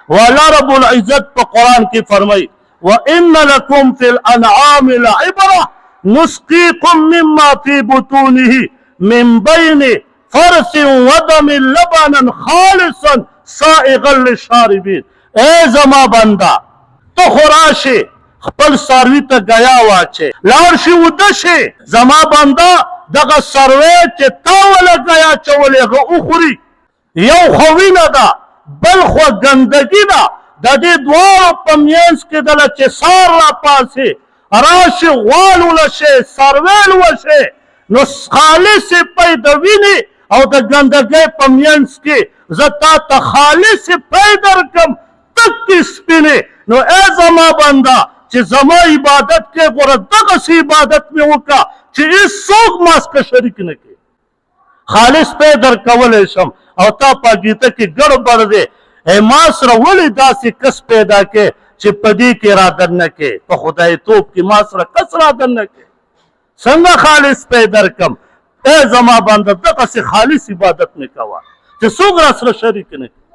والله رب العزت په قرآن کې فرمایي وَإِنَّ لَكُمْ فِي الْأَنْعَامِ لَعِبْرَةً نُسْقِيكُم مِّمَّا فِي بُطُونِهِ مِن بَيْنِ فَرْثٍ وَدَمٍ لَبَنًا خَالِصًا سَائِغًا لِلشَّارِبِينَ اے زما بندا تو خوراشي خپل ساروي ته غیا واچي لاړ شي وده شي زما بندا دغه سروي چې تا ولا غیا چولې هغه وخوري یو خو وینه ده بل خو ګندګي ده د دې دواړو په منځ کې دله چې سار راپاسي راشي غوال ولشي سرویل وشي نو خالصې پی د وینې او د ګندګۍ په منځ کې زه تا ته خالصې پی درکړم تکې سپینې نو ای زما بنده چې زما عبادت کې ګوره دغسې عبادت مې وکړه چې هېڅوک ما سره شریک نه کړي خالص پی درکولی شم او تا پاکیته کې ګړبړ دی ما سره ولې داسې کس پیدا کې چې په دې کې را دننه کې په خدایتوب کې ما سره کس را دننه کې څنګه خالص پی درکم ای زما بنده دغسې خالص عبادت مې کوه چې څوک را سره شریک نه کړي